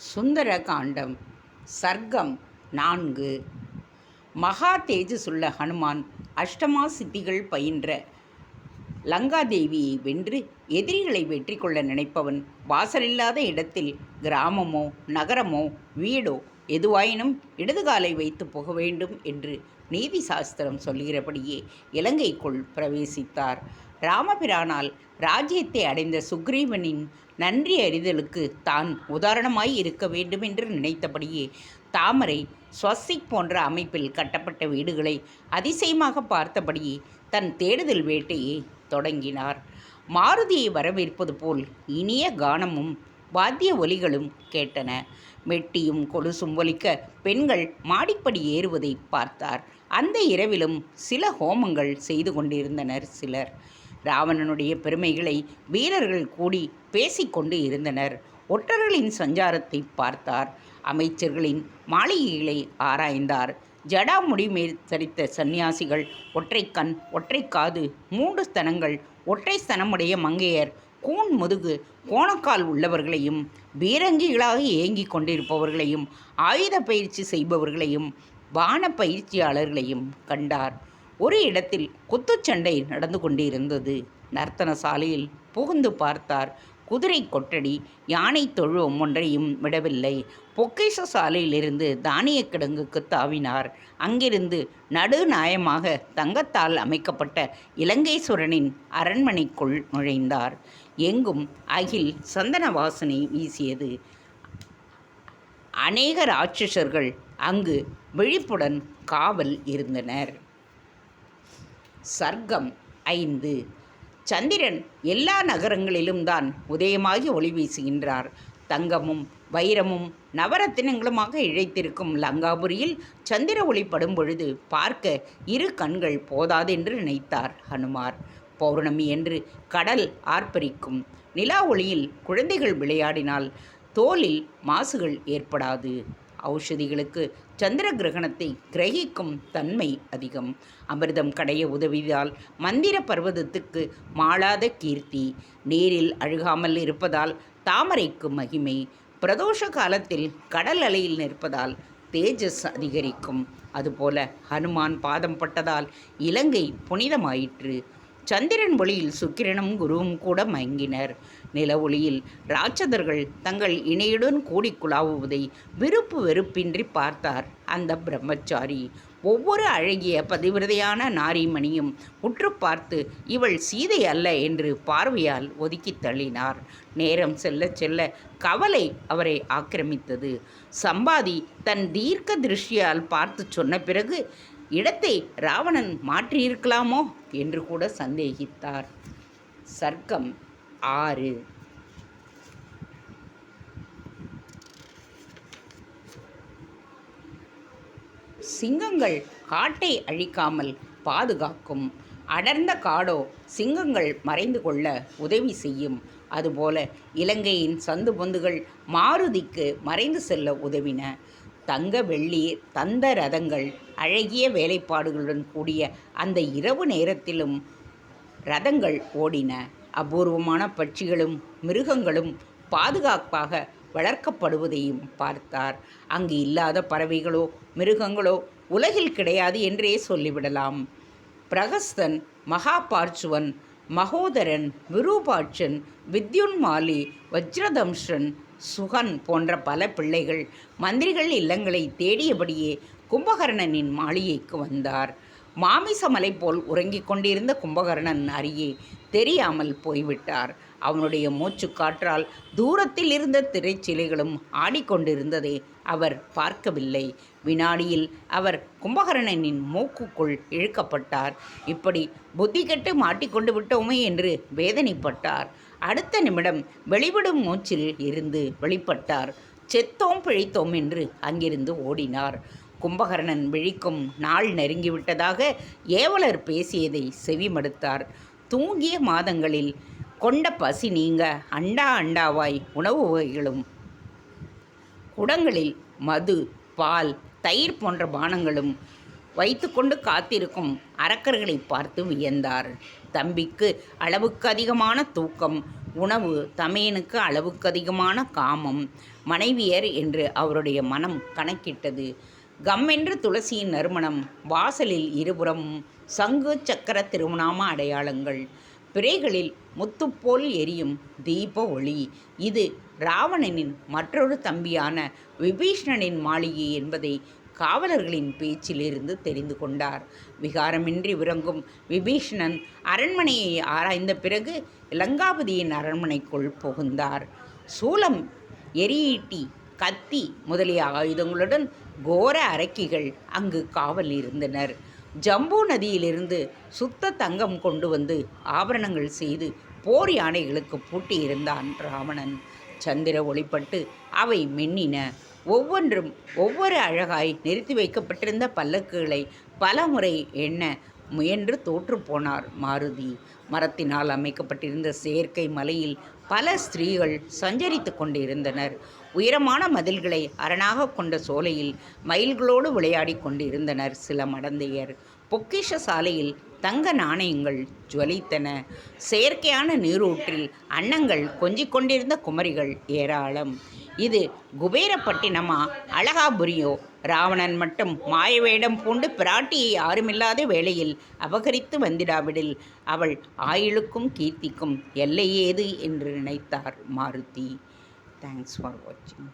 சுந்தர காண்டம் சர்க்கம் 4. மகா தேஜசுள்ள ஹனுமான் அஷ்டமா சித்திகள் பயின்ற லங்காதேவியை வென்று எதிரிகளை வெற்றி கொள்ள நினைப்பவன் வாசலில்லாத இடத்தில் கிராமமோ நகரமோ வீடோ எதுவாயினும் இடதுகாலை வைத்து போக வேண்டும் என்று நீதி சாஸ்திரம் சொல்கிறபடியே இலங்கைக்குள் பிரவேசித்தார். ராமபிரானால் ராஜ்யத்தை அடைந்த சுக்ரீவனின் நன்றி அறிதலுக்கு தான் உதாரணமாய் இருக்க வேண்டும் என்று நினைத்தபடியே தாமரை ஸ்வஸ்திக் போன்ற அமைப்பில் கட்டப்பட்ட வீடுகளை அதிசயமாக பார்த்தபடியே தன் தேடுதல் வேட்டையை தொடங்கினார். மாருதியை வரவேற்பது போல் இனிய கானமும் வாத்திய ஒலிகளும் கேட்டன. மெட்டியும் கொலுசும் ஒலிக்க பெண்கள் மாடிப்படி ஏறுவதை பார்த்தார். அந்த இரவிலும் சில ஹோமங்கள் செய்து கொண்டிருந்தனர் சிலர். ராவணனுடைய பெருமைகளை வீரர்கள் கூடி பேசிக்கொண்டு இருந்தனர். ஒற்றர்களின் சஞ்சாரத்தை பார்த்தார். அமைச்சர்களின் மாளிகைகளை ஆராய்ந்தார். ஜடாமுடி மேல் தரித்த சந்நியாசிகள், ஒற்றை கண், ஒற்றை காது, 3 ஸ்தனங்கள், ஒற்றை ஸ்தனமுடைய மங்கையர், கூன் முதுகு, கோணக்கால் உள்ளவர்களையும், பீரங்கிகளாக ஏங்கிக் கொண்டிருப்பவர்களையும், ஆயுத பயிற்சி செய்பவர்களையும், வான பயிற்சியாளர்களையும் கண்டார். ஒரு இடத்தில் குத்துச்சண்டை நடந்து கொண்டிருந்தது. நர்த்தன சாலையில் புகுந்து பார்த்தார். குதிரை கொட்டடி, யானை தொழுவம் ஒன்றையும் விடவில்லை. பொக்கிஷ சாலையிலிருந்து தானிய கிடங்குக்கு தாவினார். அங்கிருந்து நடுநாயமாக தங்கத்தால் அமைக்கப்பட்ட இலங்கேஸ்வரனின் அரண்மனைக்குள் நுழைந்தார். எங்கும் அகில் சந்தன வாசனை வீசியது. அநேக ராட்சசர்கள் அங்கு விழிப்புடன் காவல் இருந்தனர். சர்க்கம் 5. சந்திரன் எல்லா நகரங்களிலும் தான் உதயமாகி ஒளி வீசுகின்றார். தங்கமும் வைரமும் நவரத்தினங்களுமாக இழைத்திருக்கும் லங்காபுரியில் சந்திர ஒளி படும் பொழுது பார்க்க 2 கண்கள் போதாதென்று நினைத்தார் ஹனுமார். பௌர்ணமி என்று கடல் ஆர்ப்பரிக்கும். நிலா ஒளியில் குழந்தைகள் விளையாடினால் தோலில் மாசுகள் ஏற்படாது. ஔஷதிகளுக்கு சந்திர கிரகணத்தை கிரகிக்கும் தன்மை அதிகம். அமிர்தம் கடைய உதவியதால் மந்திர பர்வதத்துக்கு மாளாத கீர்த்தி. நீரில் அழுகாமல் இருப்பதால் தாமரைக்கு மகிமை. பிரதோஷ காலத்தில் கடல் அலையில் நிற்பதால் தேஜஸ் அதிகரிக்கும். அதுபோல ஹனுமான் பாதம் பட்டதால் இலங்கை புனிதமாயிற்று. சந்திரன் ஒளியில் சுக்கிரனும் குருவும் கூட மயங்கினர். நில ஒளியில் ராட்சதர்கள் தங்கள் இணையுடன் கூடி குழாவுவதை விருப்பு வெறுப்பின்றி பார்த்தார் அந்த பிரம்மச்சாரி. ஒவ்வொரு அழகிய பதிவிரதையான நாரிமணியும் உற்று பார்த்து இவள் சீதை அல்ல என்று பார்வையால் ஒதுக்கி தள்ளினார். நேரம் செல்ல செல்ல கவலை அவரை ஆக்கிரமித்தது. சம்பாதி தன் தீர்க்க திருஷ்டியால் பார்த்து சொன்ன பிறகு இடத்தை ராவணன் மாற்றியிருக்கலாமோ என்று கூட சந்தேகித்தார். சர்க்கம் 6. சிங்கங்கள் காட்டை அழிக்காமல் பாதுகாக்கும். அடர்ந்த காடோ சிங்கங்கள் மறைந்து கொள்ள உதவி செய்யும். அதுபோல இலங்கையின் சந்து பொந்துகள் மாருதிக்கு மறைந்து செல்ல உதவின. தங்க வெள்ளி தந்த ரதங்கள் அழகிய வேலைப்பாடுகளுடன் கூடிய அந்த இரவு நேரத்திலும் ரதங்கள் ஓடின. அபூர்வமான பட்சிகளும் மிருகங்களும் பாதுகாப்பாக வளர்க்கப்படுவதையும் பார்த்தார். அங்கு இல்லாத பறவைகளோ மிருகங்களோ உலகில் கிடையாது என்றே சொல்லிவிடலாம். பிரகஸ்தன், மகாபார்ச்சுவன், மகோதரன், விரூபாட்சன், வித்யுன்மாலி, வஜ்ரதம்ஷன், சுகன் போன்ற பல பிள்ளைகள் மந்திரிகள் இல்லங்களை தேடியபடியே கும்பகர்ணனின் மாளிகைக்கு வந்தார். மாமிசமலை போல் உறங்கிக் கொண்டிருந்த கும்பகர்ணன் அருகே தெரியாமல் போய்விட்டார். அவனுடைய மூச்சு காற்றால் தூரத்தில் இருந்த திரைச்சிலைகளும் ஆடிக்கொண்டிருந்ததை அவர் பார்க்கவில்லை. வினாடியில் அவர் கும்பகர்ணனின் மூக்குக்குள் இழுக்கப்பட்டார். இப்படி புத்தி கெட்டு மாட்டிக்கொண்டு விட்டோமே என்று வேதனைப்பட்டார். அடுத்த நிமிடம் வெளிவிடும் மூச்சில் இருந்து வெளிப்பட்டார். செத்தோம் பிழைத்தோம் என்று அங்கிருந்து ஓடினார். கும்பகர்ணன் விழிக்கும் நாள் நெருங்கிவிட்டதாக ஏவலர் பேசியதை செவிமடுத்தார். தூங்கிய மாதங்களில் கொண்ட பசி நீங்க அண்டா அண்டாவாய் உணவு வகைகளும் குடங்களில் மது, பால், தயிர் போன்ற பானங்களும் வைத்துக்கொண்டு காத்திருக்கும் அரக்கர்களை பார்த்து வியந்தார். தம்பிக்கு அளவுக்கு அதிகமான தூக்கம், உணவு, தமையனுக்கு அளவுக்கு அதிகமான காமம், மனைவியர் என்று அவருடைய மனம் கணக்கிட்டது. கம்மென்று துளசியின் நறுமணம், வாசலில் இருபுறமும் சங்கு சக்கர திருநாம அடையாளங்கள், பிறைகளில் முத்துப்போல் எரியும் தீப ஒளி. இது ராவணனின் மற்றொரு தம்பியான விபீஷ்ணனின் மாளிகை என்பதை காவலர்களின் பேச்சிலிருந்து தெரிந்து கொண்டார். விகாரமின்றி உறங்கும் விபீஷணன் அரண்மனையை ஆராய்ந்த பிறகு இலங்காபதியின் அரண்மனைக்குள் புகுந்தார். சூலம், எரியீட்டி, கத்தி முதலிய ஆயுதங்களுடன் கோர அரக்கிகள் அங்கு காவல் இருந்தனர். ஜம்பு நதியிலிருந்து சுத்த தங்கம் கொண்டு வந்து ஆபரணங்கள் செய்து போர் யானைகளுக்கு பூட்டியிருந்தான் ராவணன். சந்திர ஒளிப்பட்டு அவை மின்னின. ஒவ்வொன்றும் ஒவ்வொரு அழகாய் நிறுத்தி வைக்கப்பட்டிருந்த பல்லக்குகளை பலமுறை எண்ண முயன்று தோற்றுப்போனார் மாருதி. மரத்தினால் அமைக்கப்பட்டிருந்த செயற்கை மலையில் பல ஸ்திரீகள் சஞ்சரித்து கொண்டிருந்தனர். உயரமான மதில்களை அரணாக கொண்ட சோலையில் மயில்களோடு விளையாடி கொண்டிருந்தனர் சில மடந்தையர். பொக்கிஷ சாலையில் தங்க நாணயங்கள் ஜுவலித்தன. செயற்கையான நீரூற்றில் அன்னங்கள் கொஞ்சிக் கொண்டிருந்த குமரிகள் ஏராளம். இது குபேரப்பட்டினமா அழகாபுரியோ? ராவணன் மட்டும் மாயவேடம் பூண்டு பிராட்டியை யாருமில்லாத வேளையில் அபகரித்து வந்திடாவிடில் அவள் ஆயுளுக்கும் கீர்த்திக்கும் எல்லை ஏது என்று நினைத்தார் மாருதி. தேங்க்ஸ் ஃபார் வாட்சிங்.